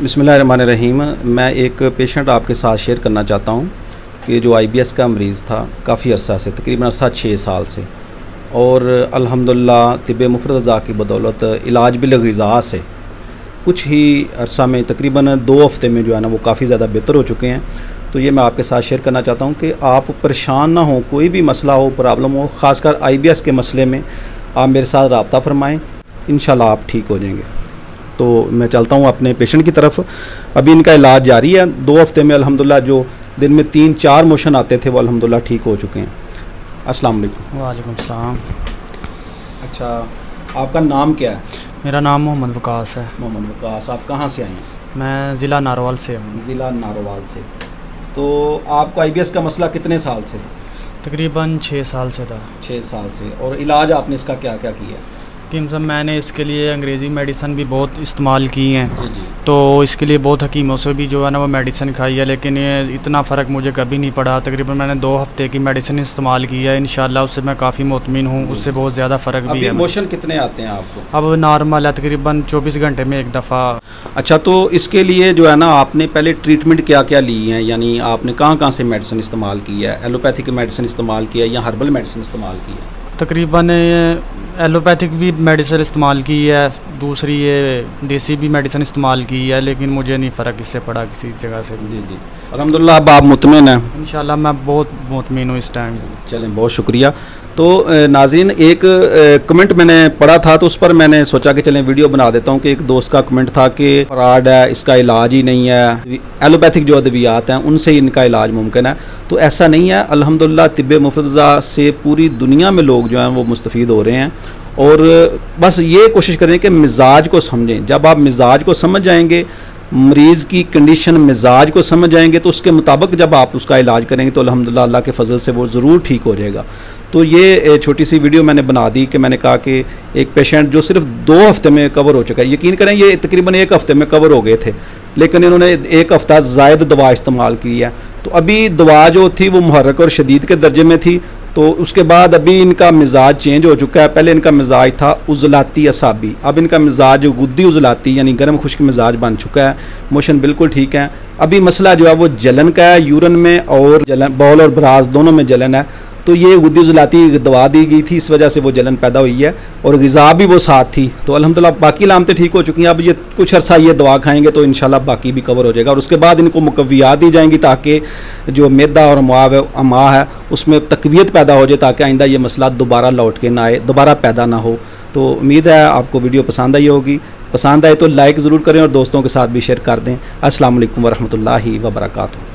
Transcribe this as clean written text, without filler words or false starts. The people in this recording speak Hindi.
बिस्मिल्लाहिर्रहमानिर्रहीम। मैं एक पेशेंट आपके साथ शेयर करना चाहता हूँ कि जो IBS का मरीज़ था काफ़ी अरसा से, तकरीबन 6 साल से, और अल्हम्दुलिल्लाह तिब्बे मुफ़रदा की बदौलत इलाज बिल-ग़िज़ा से कुछ ही अरसा में, तकरीबन 2 हफ़्ते में जो है ना वो काफ़ी ज़्यादा बेहतर हो चुके हैं। तो ये मैं आपके साथ शेयर करना चाहता हूँ कि आप परेशान ना हो, कोई भी मसला हो, प्रॉब्लम हो, ख़ासकर IBS के मसले में आप मेरे साथ रब्ता फ़रमाएँ, इंशाल्लाह आप ठीक हो जाएंगे। तो मैं चलता हूँ अपने पेशेंट की तरफ। अभी इनका इलाज जारी है। 2 हफ़्ते में अल्हम्दुलिल्लाह जो दिन में 3-4 मोशन आते थे वो अल्हम्दुलिल्लाह ठीक हो चुके हैं। अस्सलाम वालेकुम। वालेकुम सलाम। अच्छा, आपका नाम क्या है? मेरा नाम मोहम्मद वकास है। मोहम्मद वकास, आप कहाँ से आए हैं? मैं ज़िला नारोवाल से हूँ। ज़िला नारोवाल से। तो आपको IBS का मसला कितने साल से था? तकरीबन 6 साल से था। 6 साल से। और इलाज आपने इसका क्या क्या किया? कि मैंने इसके लिए अंग्रेज़ी मेडिसिन भी बहुत इस्तेमाल की हैं। जी। तो इसके लिए बहुत हकीमों से भी जो है ना वो मेडिसिन खाई है, लेकिन ये इतना फ़र्क मुझे कभी नहीं पड़ा। तकरीबन मैंने 2 हफ़्ते की मेडिसिन इस्तेमाल की है। इंशाल्लाह उससे मैं काफ़ी मुतमिन हूँ, उससे बहुत ज़्यादा फ़र्क भी है। मोशन कितने आते हैं आपको? अब नॉर्मल है, तकरीबन 24 घंटे में एक दफ़ा। अच्छा, तो इसके लिए जो है ना आपने पहले ट्रीटमेंट क्या क्या ली है, यानी आपने कहाँ कहाँ से मेडिसिन इस्तेमाल की है? एलोपैथिक मेडिसिन इस्तेमाल किया या हर्बल मेडिसिन इस्तेमाल की है? तकरीबन एलोपैथिक भी मेडिसिन इस्तेमाल की है, दूसरी ये देसी भी मेडिसिन इस्तेमाल की है, लेकिन मुझे नहीं फ़र्क इससे पड़ा किसी जगह से। जी। अल्हम्दुलिल्लाह अब आप मुतमिन हैं? इंशाल्लाह मैं बहुत मुतमिन हूँ इस टाइम। चलें, बहुत शुक्रिया। तो नाज़रीन, एक कमेंट मैंने पढ़ा था तो उस पर मैंने सोचा कि चलें वीडियो बना देता हूँ कि एक दोस्त का कमेंट था कि फ्रॉड है, इसका इलाज ही नहीं है, एलोपैथिक जो अद्वियात हैं उनसे ही इनका इलाज मुमकिन है। तो ऐसा नहीं है। अल्हम्दुलिल्लाह तिब्बे मुफ़रदा से पूरी दुनिया में लोग जो हैं वो मुस्तफ़ीद हो रहे हैं। और बस ये कोशिश करें कि मिजाज को समझें। जब आप मिजाज को समझ जाएंगे, मरीज़ की कंडीशन, मिजाज को समझ जाएंगे, तो उसके मुताबिक जब आप उसका इलाज करेंगे तो अल्हम्दुलिल्लाह अल्लाह के फजल से वो ज़रूर ठीक हो जाएगा। तो ये छोटी सी वीडियो मैंने बना दी कि मैंने कहा कि एक पेशेंट जो सिर्फ 2 हफ़्ते में कवर हो चुका है, यकीन करें ये तकरीबन 1 हफ़्ते में कवर हो गए थे, लेकिन इन्होंने 1 हफ़्ता ज़ायद दवा इस्तेमाल की है। तो अभी दवा जो थी वो मुहर्रक और शदीद के दर्जे में थी। तो उसके बाद अभी इनका मिजाज चेंज हो चुका है। पहले इनका मिजाज था उज़लाती असाबी, अब इनका मिजाज गुद्दी उज़लाती यानी गर्म खुश्क मिजाज बन चुका है। मोशन बिल्कुल ठीक है। अभी मसला जो है वो जलन का है, यूरिन में और जलन, बॉल और ब्रास दोनों में जलन है। तो ये गुद्दी उज़लाती दवा दी गई थी, इस वजह से वो जलन पैदा हुई है, और ग़िज़ा भी वो साथ थी। तो अल्हम्दुलिल्लाह बाकी लामतें ठीक हो चुकी हैं। अब ये कुछ अर्सा ये दवा खाएंगे तो इंशाल्लाह बाकी भी कवर हो जाएगा। और उसके बाद इनको मुकव्वियात दी जाएंगी ताकि जो मैदा और अमा है उसमें तक़वियत पैदा हो जाए, ताकि आइंदा ये मसला दोबारा लौट के ना आए, दोबारा पैदा ना हो। तो उम्मीद है आपको वीडियो पसंद आई होगी। पसंद आए तो लाइक ज़रूर करें और दोस्तों के साथ भी शेयर कर दें। अस्सलाम वालेकुम वरहमतुल्लाहि वबरकातुहू।